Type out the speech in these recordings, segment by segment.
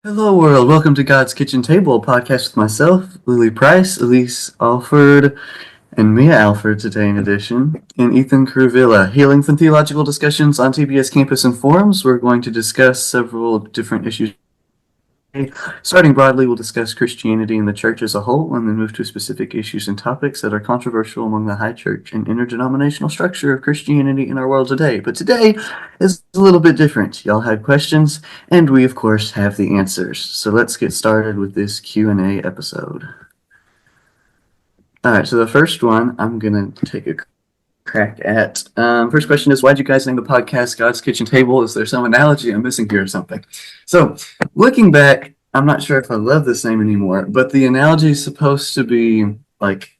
Hello, world. Welcome to God's Kitchen Table, a podcast with myself, Lily Price, Elise Alford, and Mia Alford today in addition, and Ethan Curvilla. Hailing from theological discussions on TBS campus and forums, we're going to discuss several different issues. Starting broadly, we'll discuss Christianity and the church as a whole, and then move to specific issues and topics that are controversial among the high church and interdenominational structure of Christianity in our world today. But today is a little bit different. Y'all had questions, and we, of course, have the answers. So let's get started with this Q&A episode. All right, so the first one I'm going to take a crack at. First question is, why'd you guys name the podcast God's Kitchen Table? Is there some analogy I'm missing here or something? So, looking back, I'm not sure if I love this name anymore, but the analogy is supposed to be like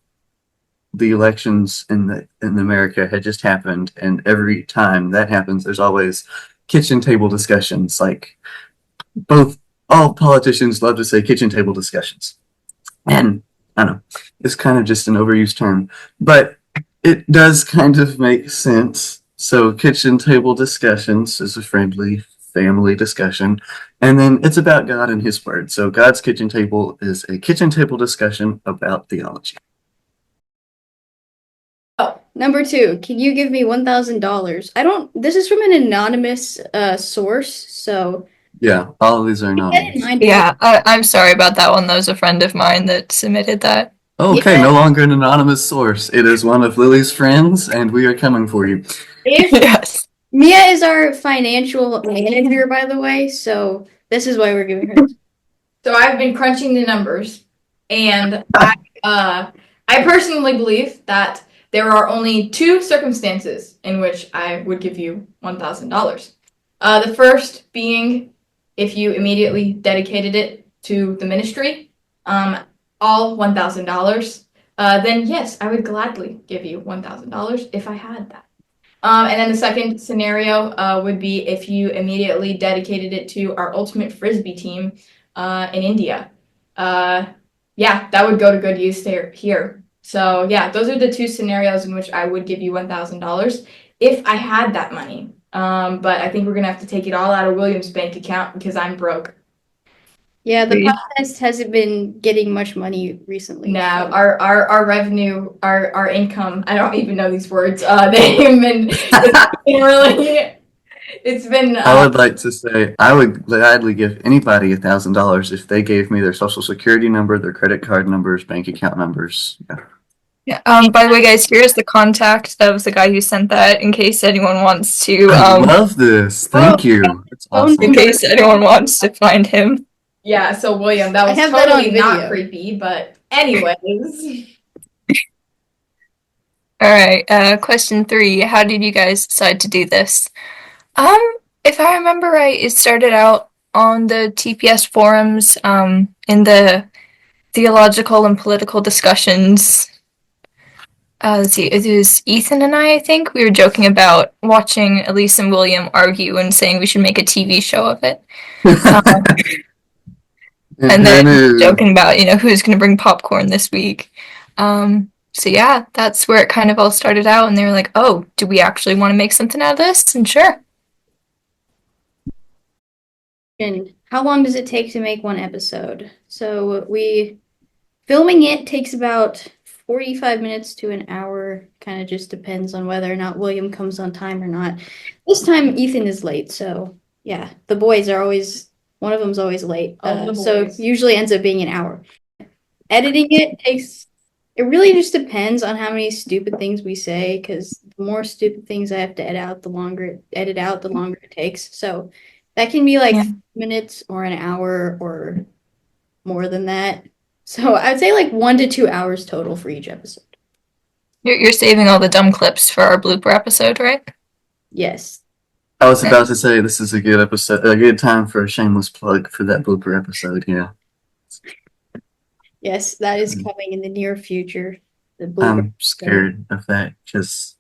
the elections in America had just happened, and every time that happens, there's always kitchen table discussions. Like all politicians love to say kitchen table discussions, and I don't know, it's kind of just an overused term, but it does kind of make sense. So kitchen table discussions is a friendly family discussion. And then it's about God and his word. So God's Kitchen Table is a kitchen table discussion about theology. Oh, number 2, can you give me $1,000? This is from an anonymous source, so. Yeah, all of these are anonymous. Yeah, I'm sorry about that one. That was a friend of mine that submitted that. Okay, yeah. No longer an anonymous source. It is one of Lily's friends, and we are coming for you. Yes. Mia is our financial manager, by the way, so this is why we're giving her this. So I've been crunching the numbers, and I personally believe that there are only 2 circumstances in which I would give you $1,000. The first being if you immediately dedicated it to the ministry, all $1,000, then yes, I would gladly give you $1,000 if I had that. And then the second scenario would be if you immediately dedicated it to our ultimate frisbee team in India. Yeah, that would go to good use here. So yeah, those are the 2 scenarios in which I would give you $1,000 if I had that money. But I think we're gonna have to take it all out of William's bank account because I'm broke. Yeah, the podcast hasn't been getting much money recently. No, so. Our revenue, our income, I don't even know these words. It's been I would like to say I would gladly give anybody $1,000 if they gave me their social security number, their credit card numbers, bank account numbers. Yeah. By the way, guys, here's the contact of the guy who sent that in case anyone wants to. I love this. Thank you. That's awesome. In case anyone wants to find him. Yeah, so William, that was totally not creepy, but anyways. All right, question 3. How did you guys decide to do this? If I remember right, it started out on the TPS forums, in the theological and political discussions. Let's see, it was Ethan and I think. We were joking about watching Elise and William argue and saying we should make a TV show of it. And then joking about, who's going to bring popcorn this week. So yeah, that's where it kind of all started out. And they were like, oh, do we actually want to make something out of this? And sure. And how long does it take to make one episode? So filming it takes about 45 minutes to an hour. Kind of just depends on whether or not William comes on time or not. This time Ethan is late, so yeah, the boys are always. One of them's always late, so usually ends up being an hour. Editing it really just depends on how many stupid things we say, because the more stupid things I have to edit out, the longer it takes. So that can be like 5 minutes or an hour or more than that. So I would say like 1 to 2 hours total for each episode. You're saving all the dumb clips for our blooper episode, right? Yes. I was about to say this is a good episode, a good time for a shameless plug for that blooper episode. Yeah. Yes, that is coming in the near future. I'm scared of that because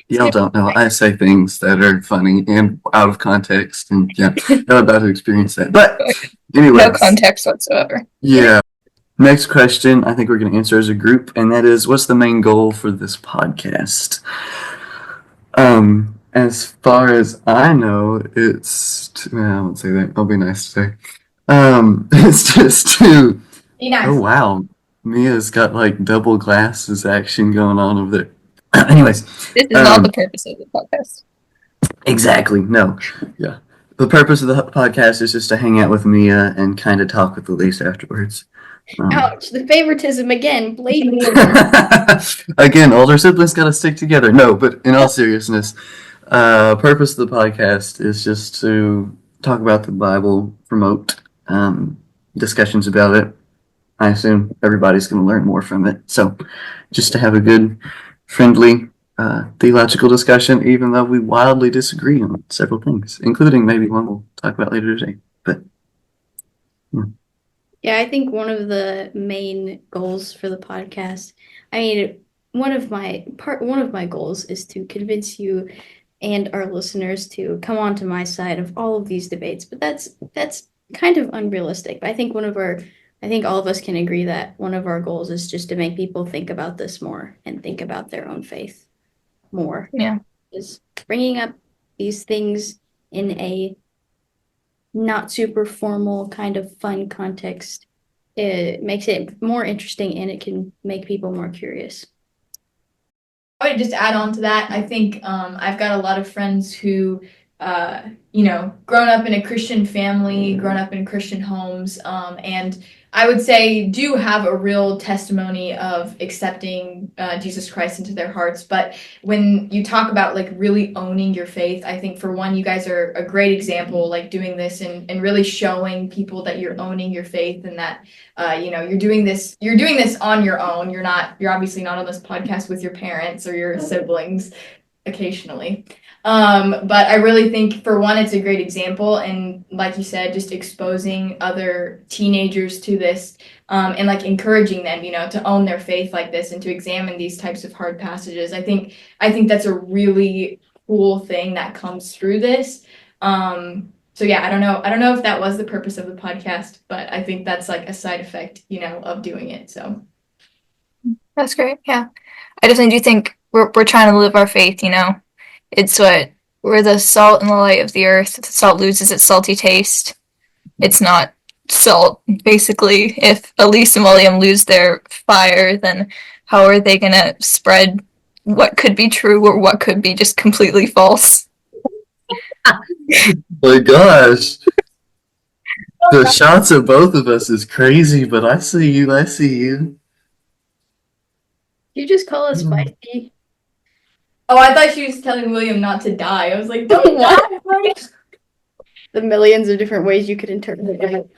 y'all don't know. I say things that are funny and out of context, and yeah, I'm about to experience that. But anyway, no context whatsoever. Yeah. Next question, I think we're going to answer as a group, and that is, what's the main goal for this podcast? As far as I know, I won't say that. I'll be nice to say. It's just to. Be nice. Oh wow, Mia's got like double glasses action going on over there. Anyways, This is not the purpose of the podcast. exactly. No, yeah. The purpose of the podcast is just to hang out with Mia and kind of talk with Elise afterwards. Ouch, the favoritism again, blatantly. Again, older siblings got to stick together. No, but in all seriousness, purpose of the podcast is just to talk about the Bible, promote discussions about it. I assume everybody's going to learn more from it. So, just to have a good, friendly, theological discussion, even though we wildly disagree on several things, including maybe one we'll talk about later today. But Yeah, I think one of the main goals for the podcast, I mean, one of my goals is to convince you and our listeners to come on to my side of all of these debates, but that's kind of unrealistic. But I think all of us can agree that one of our goals is just to make people think about this more and think about their own faith more. Yeah. Is bringing up these things in a not super formal kind of fun context. It makes it more interesting and it can make people more curious. I would just add on to that. I think I've got a lot of friends who, grown up in a Christian family, grown up in Christian homes, and I would say do have a real testimony of accepting Jesus Christ into their hearts. But when you talk about like really owning your faith, I think for one, you guys are a great example, like doing this and really showing people that you're owning your faith and that you're doing this on your own. You're obviously not on this podcast with your parents or your siblings occasionally. But I really think for one, it's a great example. And like you said, just exposing other teenagers to this, and like encouraging them, to own their faith like this and to examine these types of hard passages. I think that's a really cool thing that comes through this. So yeah, I don't know if that was the purpose of the podcast, but I think that's like a side effect, of doing it. So That's great. Yeah. I definitely do think we're trying to live our faith, It's we're the salt and the light of the earth. If the salt loses its salty taste, it's not salt. Basically, if Elise and William lose their fire, then how are they going to spread what could be true or what could be just completely false? my gosh, the shots of both of us is crazy, but I see you. I see you. You just call us spicy. Oh, I thought she was telling William not to die. I was like, don't die. The millions of different ways you could interpret it.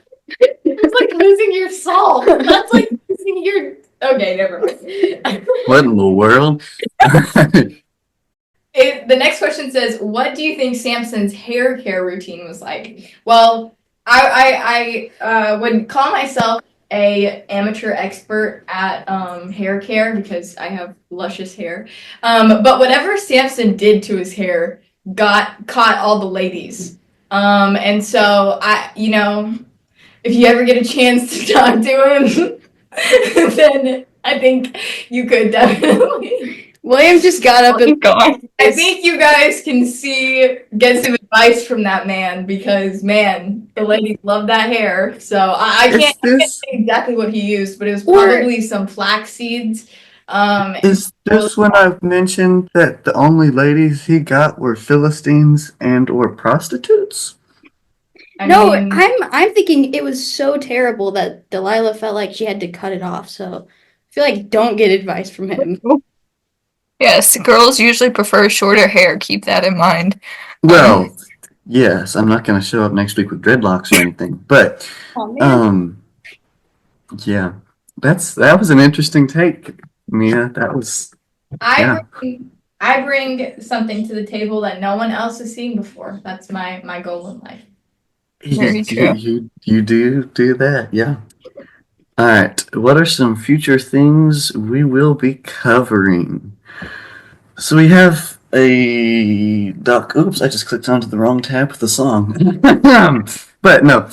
It's like losing your soul. That's like losing your. Okay, never mind. What in the world? The next question says, "What do you think Samson's hair care routine was like?" Well, I would call myself a amateur expert at hair care because I have luscious hair. But whatever Samson did to his hair caught all the ladies. And so if you ever get a chance to talk to him, then I think you could definitely. William just got up and I think you guys can get some advice from that man because, man, the ladies love that hair. So I can't say exactly what he used, but it was probably some flax seeds. Is this when I've mentioned that the only ladies he got were Philistines and or prostitutes? I'm thinking it was so terrible that Delilah felt like she had to cut it off. So I feel like don't get advice from him. Yes, girls usually prefer shorter hair. Keep that in mind. Well, yes, I'm not going to show up next week with dreadlocks or anything, but yeah, that was an interesting take, Mia. That was. I bring something to the table that no one else has seen before. That's my goal in life. Very true. You do that, yeah. All right. What are some future things we will be covering? So we have a doc. Oops, I just clicked onto the wrong tab with the song. But no,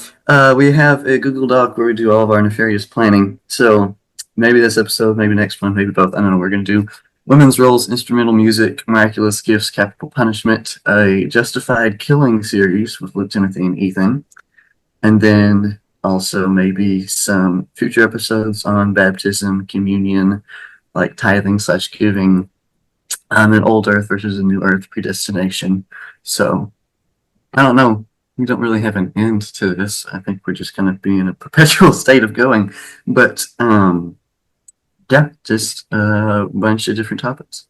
we have a Google Doc where we do all of our nefarious planning. So maybe this episode, maybe next one, maybe both. I don't know what we're going to do. women's roles, instrumental music, miraculous gifts, capital punishment, a justified killing series with Luke, Timothy, and Ethan, and then also maybe some future episodes on baptism, communion, like tithing / giving, an old earth versus a new earth, predestination. So I don't know. We don't really have an end to this. I think we're just gonna be in a perpetual state of going. But yeah, just a bunch of different topics.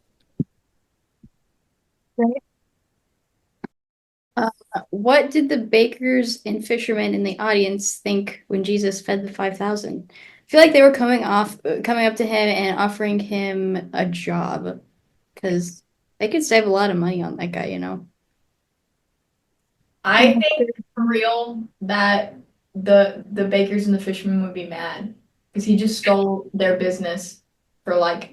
What did the bakers and fishermen in the audience think when Jesus fed the 5,000? I feel like they were coming up to him and offering him a job because they could save a lot of money on that guy, you know. I think for real that the bakers and the fishermen would be mad because he just stole their business for like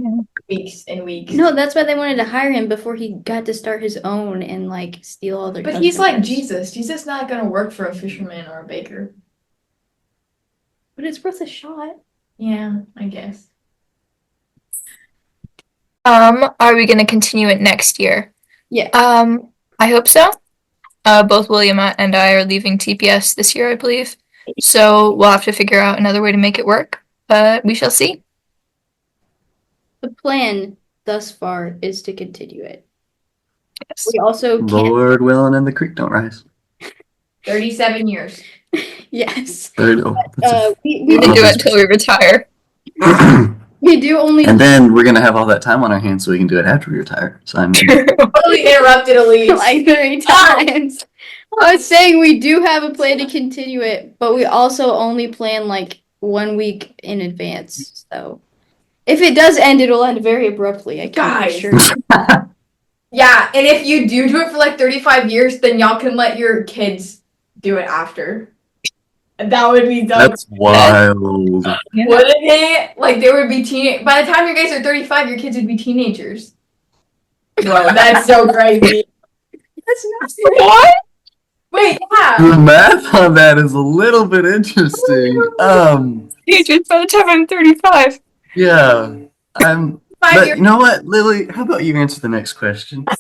weeks and weeks. No, that's why they wanted to hire him before he got to start his own and like steal all their But he's like customers. Jesus. Jesus not gonna work for a fisherman or a baker. But it's worth a shot. Yeah, I guess. Are we gonna continue it next year? Yeah. I hope so. Both William and I are leaving TPS this year, I believe. So we'll have to figure out another way to make it work. But we shall see. The plan thus far is to continue it. Yes. We also can't. Lord willing, and the creek don't rise. 37 years. Yes. We We can do it till we retire. we do only. And then we're gonna have all that time on our hands, so we can do it after we retire. So I'm Totally interrupted Elise. like 3 times. I was saying we do have a plan to continue it, but we also only plan like 1 week in advance. So if it does end, it'll end very abruptly. I can't Guys. assure you. Yeah, and if you do it for like 35 years, then y'all can let your kids do it after. That would be dope. That's wild. Wouldn't it? Like they would be by the time you guys are 35, your kids would be teenagers. Whoa, that's so crazy. That's not What? Wait, yeah. The math on that is a little bit interesting. Teenagers by the time I'm 35. Yeah. But 5 years. you know what, Lily? How about you answer the next question? Oh,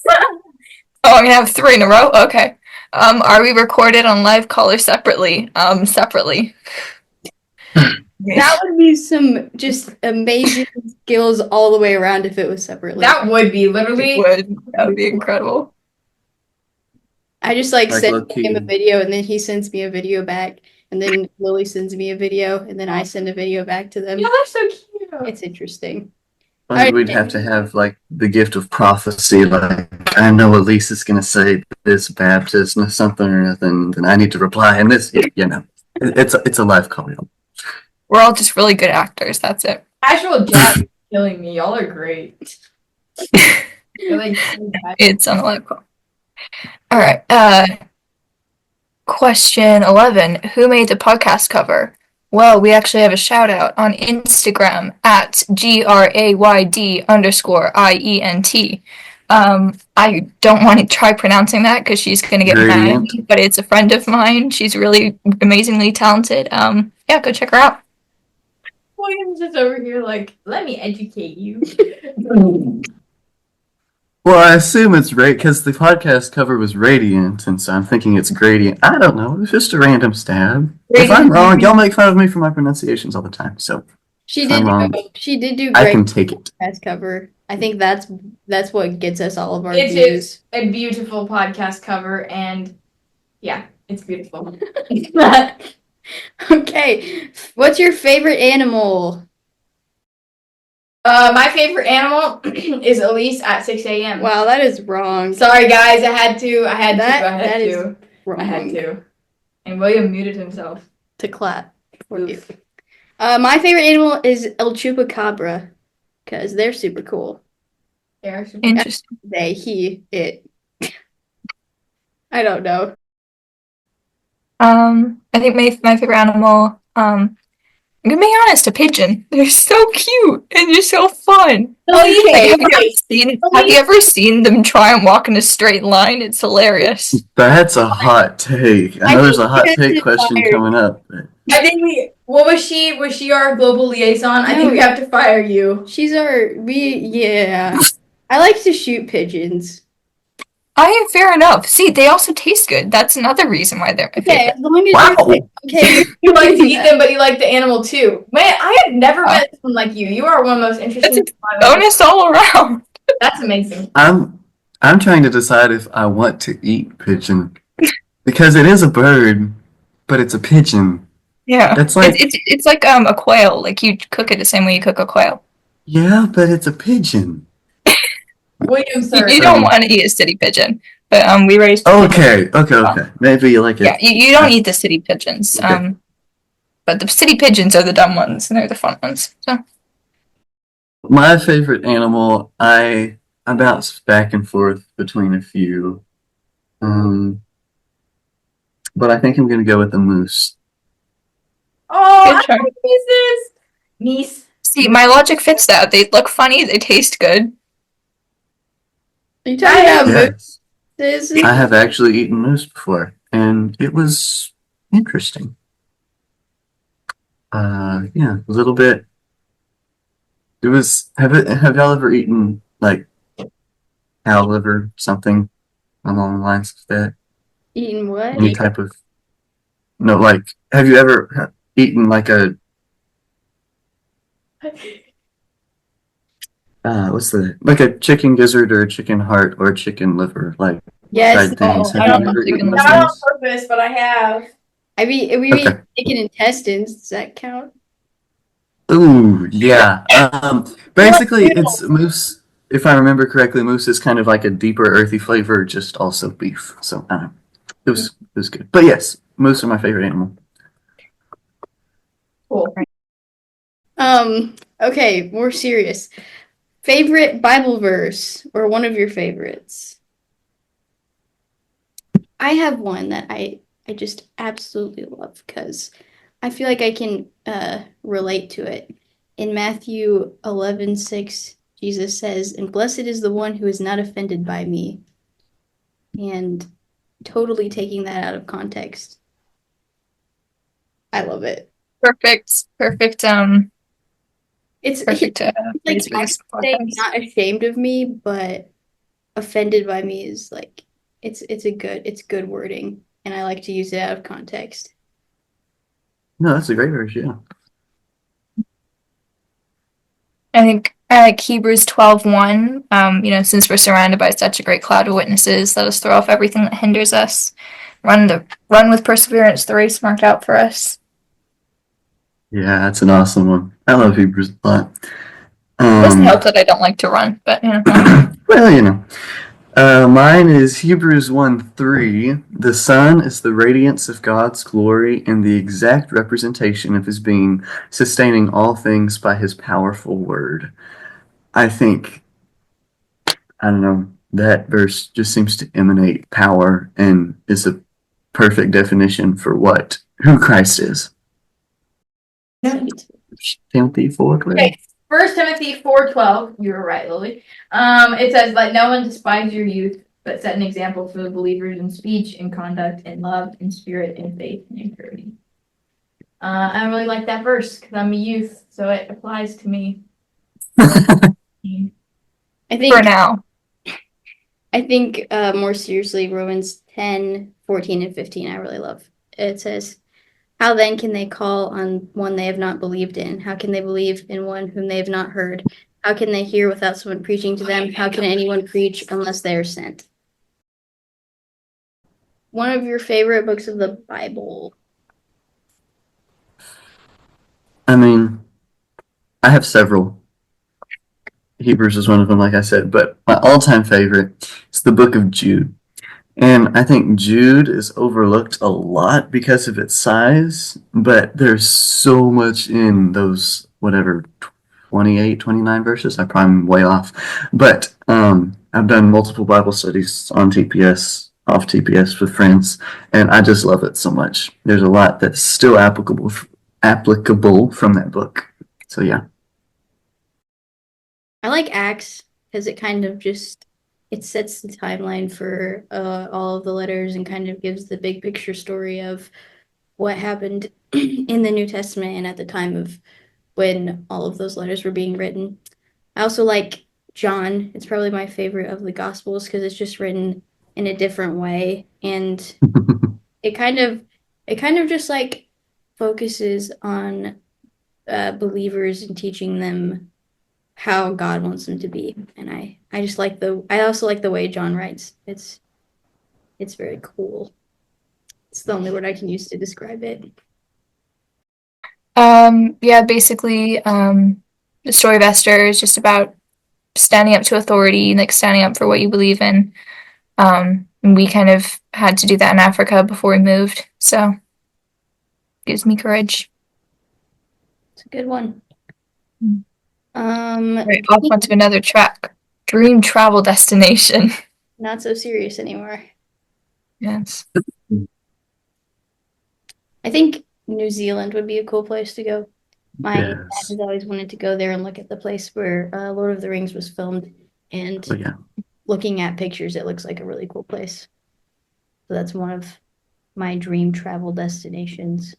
I'm gonna have 3 in a row? Okay. Are we recorded on live call or separately? Separately. That would be some just amazing skills all the way around if it was separately. That would be literally. That would be incredible. I just like Like send low-key. him a video and then he sends me a video back and then Lily sends me a video and then I send a video back to them. Yeah, that's so cute. It's interesting. Like, we'd have to have like the gift of prophecy. Like, I know Elise is gonna say this baptism or something or nothing, then I need to reply. And this, you know, it's a live call. We're all just really good actors. That's it. Casual Jack is killing me. Y'all are great. You're like so bad. It's on a live call. All right. Question 11. Who made the podcast cover? Well, we actually have a shout out on Instagram at GRAYD_IENT. I don't want to try pronouncing that because she's going to get mad at Gradient. me, but it's a friend of mine. She's really amazingly talented. Yeah, go check her out. William's just over here like, let me educate you. Well, I assume it's right because the podcast cover was Radiant, and so I'm thinking it's Gradient. I don't know. It's just a random stab. If I'm Radiant. wrong, y'all make fun of me for my pronunciations all the time, so She If did I'm wrong, she did do I great can take it. podcast cover. I think that's what gets us all of our It views. is a beautiful podcast cover, and yeah, it's beautiful. Okay. What's your favorite animal? My favorite animal is Elise at 6 a.m. Wow, that is wrong. Sorry, guys. I had to. That is wrong. I had to. And William muted himself. To clap for you. My favorite animal is El Chupacabra because they're super cool. Interesting. They, he, it. I don't know. I think my favorite animal, I'm gonna be honest, a pigeon. They're so cute and they're so fun. Okay. Have you ever seen them try and walk in a straight line? It's hilarious. That's a hot take. I know there's a hot think take that's question fired. coming up. But I think what was she? Was she our global liaison? I think No. we have to fire you. She's our, yeah. I like to shoot pigeons. Fair enough. See, they also taste good. That's another reason why they're my Okay, favorite. as long as Wow. you're okay, You like to doing eat that. them, but you like the animal too. Man, I have never Wow. met someone like you. You are one of the most interesting That's people I've ever- Bonus all around. That's amazing. I'm trying to decide if I want to eat pigeon because it is a bird, but it's a pigeon. Yeah. That's like It's like a quail. Like you cook it the same way you cook a quail. yeah, but it's a pigeon. William, You, sir. you don't want to eat a city pigeon, but we raised pigeons. Okay. Maybe like Yeah, it. you don't eat the city pigeons. Okay. But the city pigeons are the dumb ones, and they're the fun ones. So My favorite animal, I bounce back and forth between a few. But I think I'm gonna go with the moose. Oh, Good I try. like nieces. Niece. see, my logic fits that. They look funny. They taste good. Are you talking about Yes. mooses? I have actually eaten moose before, and it was interesting. Yeah, a little bit. It was. Have y'all ever eaten like cow liver, something along the lines of that? Eating what? Any type of no, like have you ever eaten like a what's the like a chicken gizzard or a chicken heart or a chicken liver like Yes. fried things? I Have don't you know ever chicken eaten those liver. Not on things? purpose, but I have. We Okay. eat chicken intestines. Does that count? Ooh, yeah. Basically, it's moose. If I remember correctly, moose is kind of like a deeper, earthy flavor, just also beef. So I don't know. It was good. But yes, moose are my favorite animal. Cool. Okay, more serious. Favorite Bible verse or one of your favorites? I have one that I just absolutely love because I feel like I can relate to it. In Matthew 11:6, Jesus says, "And blessed is the one who is not offended by me." And totally taking that out of context. I love it. Perfect. Perfect. It's Perfect. like Phrase for I this would say podcast. not ashamed of me, but offended by me is like it's good wording, and I like to use it out of context. No, that's a great verse. Yeah. I think Hebrews 12:1. Since we're surrounded by such a great cloud of witnesses, let us throw off everything that hinders us. Run with perseverance the race marked out for us. Yeah, that's an awesome one. I love Hebrews a lot. It doesn't help that I don't like to run, but Well, mine is Hebrews 1:3. The Son is the radiance of God's glory and the exact representation of his being, sustaining all things by his powerful word. I think, I don't know, that verse just seems to emanate power and is a perfect definition for who Christ is. Timothy 4:12. Okay. 1 Timothy 4:12. You were right, Lily. It says, "Let no one despise your youth, but set an example for the believers in speech, in conduct, in love, in spirit, in faith, and in purity." I really like that verse because I'm a youth, so it applies to me. I for think now. More seriously, Romans 10:14 and 15 I really love. It says, "How then can they call on one they have not believed in? How can they believe in one whom they have not heard? How can they hear without someone preaching to them? How can anyone preach unless they are sent?" One of your favorite books of the Bible. I mean, I have several. Hebrews is one of them, like I said, but my all-time favorite is the book of Jude. And I think Jude is overlooked a lot because of its size, but there's so much in those, whatever, 28, 29 verses. I probably am way off. But I've done multiple Bible studies on TPS, off TPS with friends, and I just love it so much. There's a lot that's still applicable from that book. So yeah. I like Acts because it kind of just it sets the timeline for all of the letters and kind of gives the big picture story of what happened in the New Testament and at the time of when all of those letters were being written. I also like John. It's probably my favorite of the Gospels because it's just written in a different way, and it kind of just like focuses on believers and teaching them how God wants them to be. And I just like I also like the way John writes. It's very cool. It's the only word I can use to describe it. Yeah, basically, the story of Esther is just about standing up to authority, like standing up for what you believe in. And we kind of had to do that in Africa before we moved, so gives me courage. It's a good one. Right, off onto another track. Dream travel destination. Not so serious anymore. Yes. I think New Zealand would be a cool place to go. My dad Yes. has always wanted to go there and look at the place where Lord of the Rings was filmed. And But yeah. looking at pictures, it looks like a really cool place. So that's one of my dream travel destinations.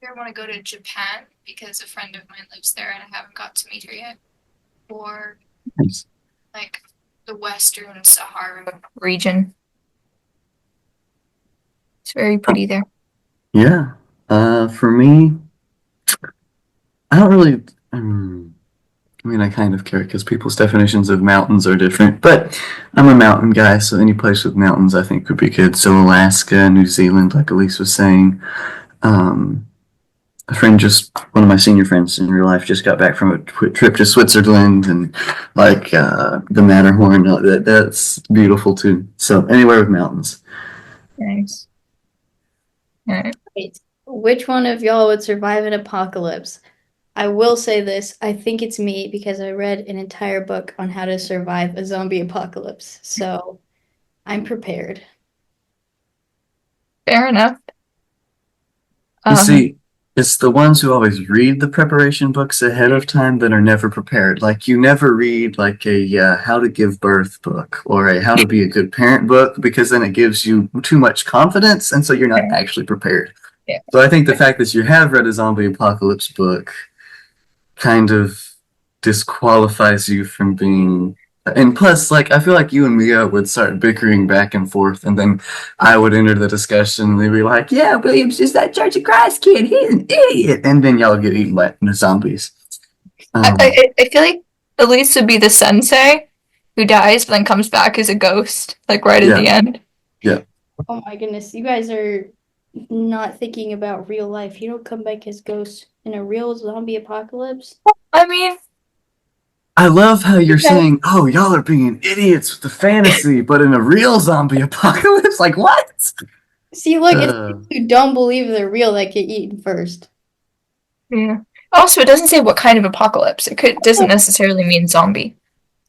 I want to go to Japan because a friend of mine lives there and I haven't got to meet her yet. Or Nice. like the Western Sahara region. It's very pretty there. Yeah. For me, I don't really. I mean, I kind of care because people's definitions of mountains are different, but I'm a mountain guy, so any place with mountains I think would be good. So Alaska, New Zealand, like Elise was saying. A friend one of my senior friends in real life just got back from a trip to Switzerland and like the Matterhorn. That's beautiful too. So anywhere with mountains. Nice. All right. Wait, which one of y'all would survive an apocalypse? I will say this, I think it's me because I read an entire book on how to survive a zombie apocalypse. So I'm prepared. Fair enough. You see, it's the ones who always read the preparation books ahead of time that are never prepared. Like you never read like a how to give birth book or a how to be a good parent book because then it gives you too much confidence and so you're not actually prepared. Yeah. So I think the fact that you have read a zombie apocalypse book kind of disqualifies you from being. And plus, like, I feel like you and Mia would start bickering back and forth, and then I would enter the discussion, and they'd be like, yeah, William's just that Church of Christ kid. He's an idiot. And then y'all get eaten by the zombies. I feel like Elise would be the sensei who dies but then comes back as a ghost, like right at the end. Yeah. Oh my goodness, you guys are not thinking about real life. You don't come back as ghosts in a real zombie apocalypse. I mean, I love how you're saying, oh, y'all are being idiots with the fantasy, but in a real zombie apocalypse, like what? See, look, it's people who don't believe they're real that get eaten first. yeah. Also, it doesn't say what kind of apocalypse. Doesn't necessarily mean zombie.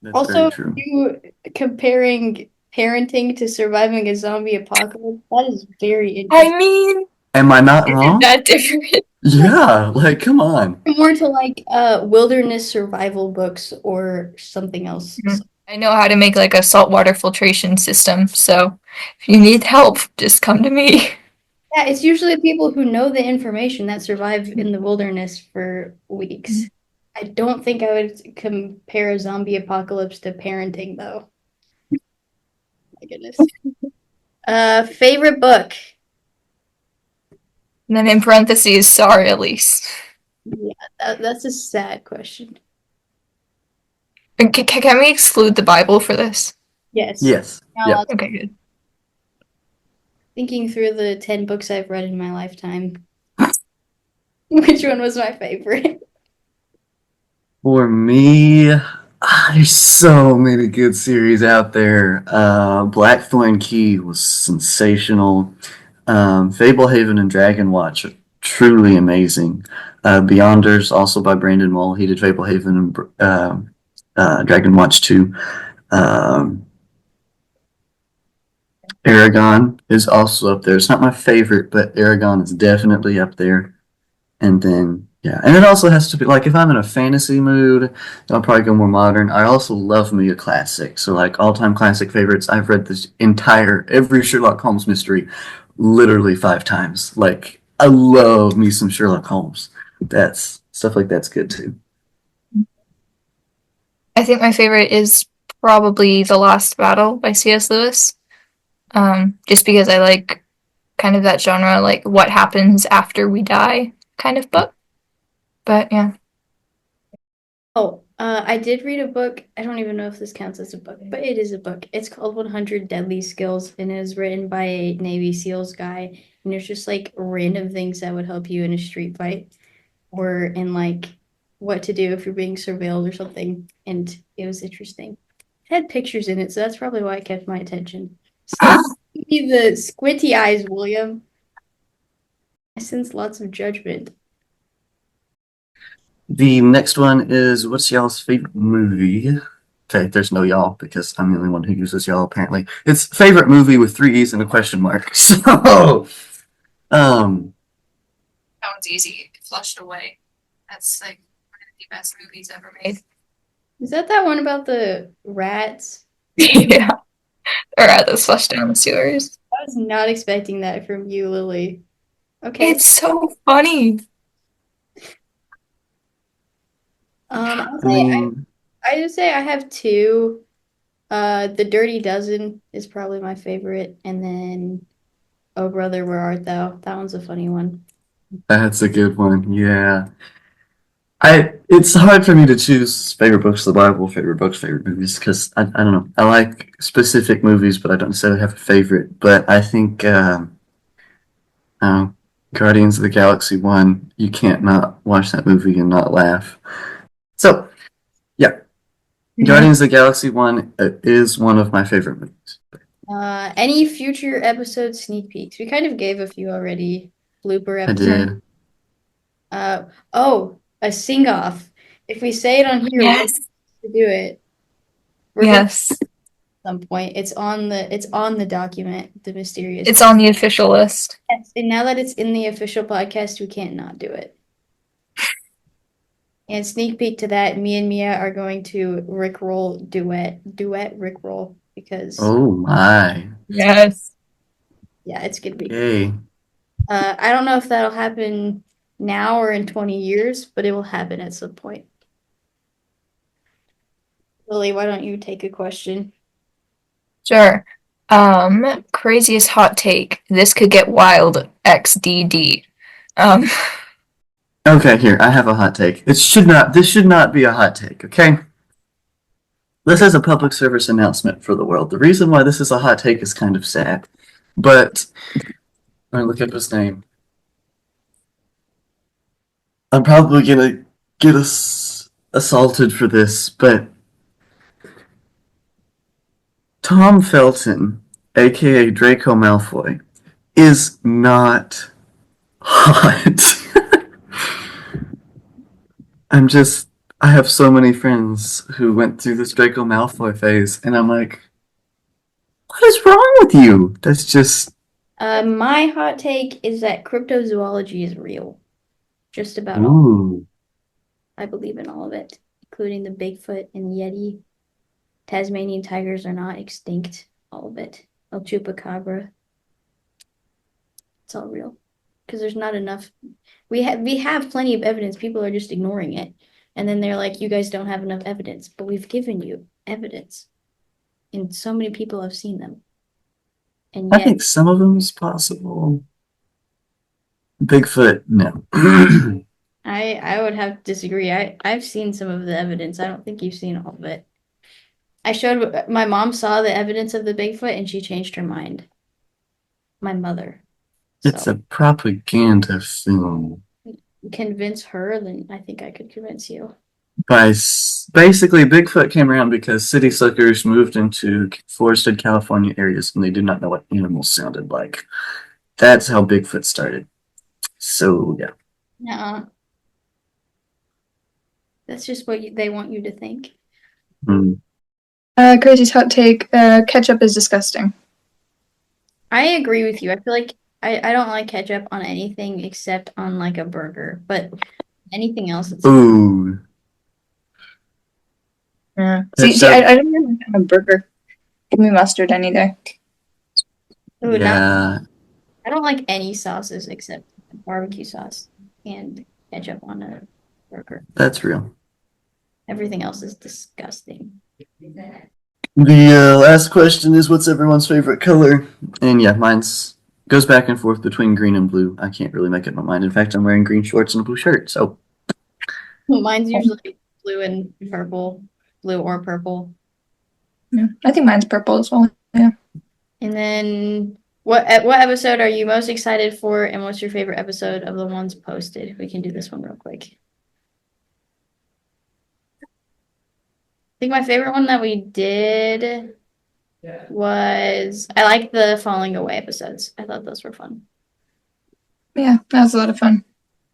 That's Also, very true. you comparing parenting to surviving a zombie apocalypse, that is very interesting. I mean, Am I not isn't wrong? that different? Yeah, like, come on. More to like wilderness survival books or something else. Mhm. I know how to make like a saltwater filtration system, so if you need help, just come to me. Yeah, it's usually people who know the information that survive in the wilderness for weeks. I don't think I would compare a zombie apocalypse to parenting, though. My goodness. Favorite book? And then in parentheses, sorry, Elise. Yeah, that's a sad question. Can we exclude the Bible for this? Yes. Yes. Now, Yeah. Okay, good. thinking through the 10 books I've read in my lifetime, which one was my favorite? For me, there's so many good series out there. Blackthorn Key was sensational. Fablehaven and Dragon Watch are truly amazing. Beyonders, also by Brandon Mull. He did Fablehaven and Dragon Watch 2. Aragon is also up there. It's not my favorite, but Aragon is definitely up there. And then, yeah. And it also has to be, like, if I'm in a fantasy mood, I'll probably go more modern. I also love me a classic. So, like, all-time classic favorites, I've read every Sherlock Holmes mystery literally 5 times. Like, I love me some Sherlock Holmes. Stuff like that's good, too. I think my favorite is probably The Last Battle by C.S. Lewis. Just because I like kind of that genre, like what happens after we die kind of book. But yeah. Oh, I did read a book. I don't even know if this counts as a book, but it is a book. It's called 100 Deadly Skills, and it is written by a Navy SEALs guy. And there's just like random things that would help you in a street fight or in like what to do if you're being surveilled or something. And it was interesting. It had pictures in it, so that's probably why it kept my attention. Stop giving me the squinty eyes, William. I sense lots of judgment. The next one is what's y'all's favorite movie? Okay, there's no y'all because I'm the only one who uses y'all apparently. It's favorite movie with 3 E's and a question mark. So, um, That one's easy. Flushed Away. That's like one of the best movies ever made. Is that one about the rats? Yeah. Or those flushed down the sewers. I was not expecting that from you, Lily. Okay. It's so funny. I'll I say mean, I would say I have two. The Dirty Dozen is probably my favorite, and then Oh Brother, Where Art Thou? That one's a funny one. that's a good one. Yeah. It's hard for me to choose favorite books of the Bible, favorite books, favorite movies, because I don't know. I like specific movies, but I don't necessarily have a favorite. But I think uh, Guardians of the Galaxy 1, you can't not watch that movie and not laugh. So, yeah, Guardians of the Galaxy 1 is one of my favorite movies. Any future episode sneak peeks? We kind of gave a few already. Blooper I episode. did. Oh, a sing off. If we say it on here, we're Yes. to do it. We're gonna Yes. at some point. It's on the document, the mysterious. It's on the official list. Yes, and now that it's in the official podcast, we can't not do it. And sneak peek to that, me and Mia are going to Rickroll duet Rickroll because Oh my. Yes. yeah, it's gonna be. Yay. I don't know if that'll happen now or in 20 years, but it will happen at some point. Lily, why don't you take a question? Sure. Craziest hot take. This could get wild. XDD. Um, Okay, here, I have a hot take. This should not be a hot take, okay? This is a public service announcement for the world. The reason why this is a hot take is kind of sad. But I look up his name. I'm probably gonna get assaulted for this, but Tom Felton, aka Draco Malfoy, is not hot. I have so many friends who went through this Draco Malfoy phase, and I'm like, what is wrong with you? That's just, My hot take is that cryptozoology is real. Just about all. ooh. I believe in all of it, including the Bigfoot and Yeti. Tasmanian tigers are not extinct. All of it. El Chupacabra. It's all real. Because there's not enough. We have plenty of evidence. People are just ignoring it. And then they're like, you guys don't have enough evidence. But we've given you evidence. And so many people have seen them. And I yet, think some of them is possible. Bigfoot, no. I would have to disagree. I've seen some of the evidence. I don't think you've seen all of it. My mom saw the evidence of the Bigfoot and she changed her mind. My mother. It's So a propaganda film. convince her, then I think I could convince you. Basically, Bigfoot came around because city slickers moved into forested California areas and they did not know what animals sounded like. That's how Bigfoot started. So, yeah. Nuh-uh. That's just what they want you to think. Mm. craziest hot take. Ketchup is disgusting. I agree with you. I feel like I don't like ketchup on anything except on like a burger, but anything else it's Ooh. Yeah. See, I don't really have a burger. Give me mustard any day. Ooh, Yeah. I don't like any sauces except barbecue sauce and ketchup on a burger. That's real. Everything else is disgusting. The last question is, what's everyone's favorite color? And yeah, mine's goes back and forth between green and blue. I can't really make up my mind. In fact, I'm wearing green shorts and a blue shirt. So Well, mine's usually blue and purple, blue or purple. Yeah, I think mine's purple as well. And then what episode are you most excited for, and what's your favorite episode of the ones posted? We can do this one real quick. I think my favorite one that we did was I like the Falling Away episodes. I thought those were fun. Yeah, that was a lot of fun.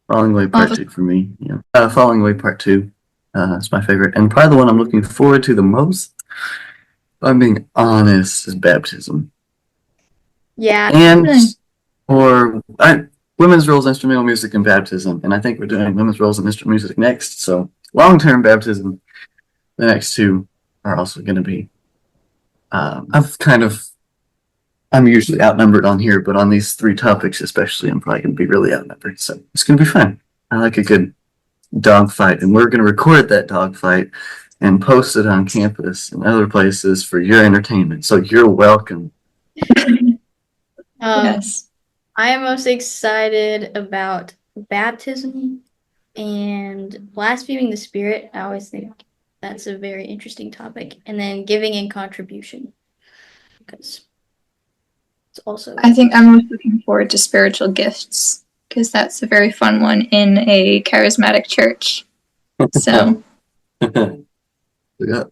Falling Away Part 2 for me. Yeah, Falling Away Part 2 is my favorite, and probably the one I'm looking forward to the most. If I'm being honest, is Baptism. Yeah. And Nice. or women's roles, instrumental music, and baptism. And I think we're doing women's roles and instrumental music next. So long-term baptism, the next two are also going to be. I'm usually outnumbered on here, but on these three topics especially, I'm probably going to be really outnumbered. So it's going to be fun. I like a good dogfight, and we're going to record that dogfight and post it on campus and other places for your entertainment. So you're welcome. Yes. I am most excited about baptism and blaspheming the Spirit. I always think that's a very interesting topic. And then giving and contribution, because it's also. I think I'm most looking forward to spiritual gifts because that's a very fun one in a charismatic church. So Yeah.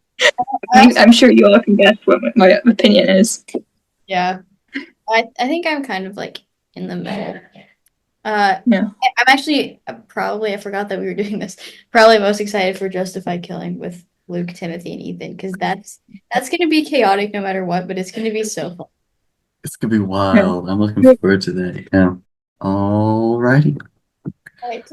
I'm sure you all can guess what my opinion is. Yeah. I think I'm kind of like in the middle. Yeah. I'm actually I forgot that we were doing this. Probably most excited for Justified Killing with Luke, Timothy, and Ethan, because that's going to be chaotic no matter what, but it's going to be so fun. It's going to be wild. I'm looking forward to that. Yeah. All righty. All right.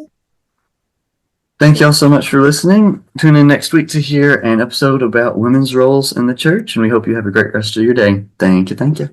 Thank y'all so much for listening. Tune in next week to hear an episode about women's roles in the church, and we hope you have a great rest of your day. Thank you. Thank you.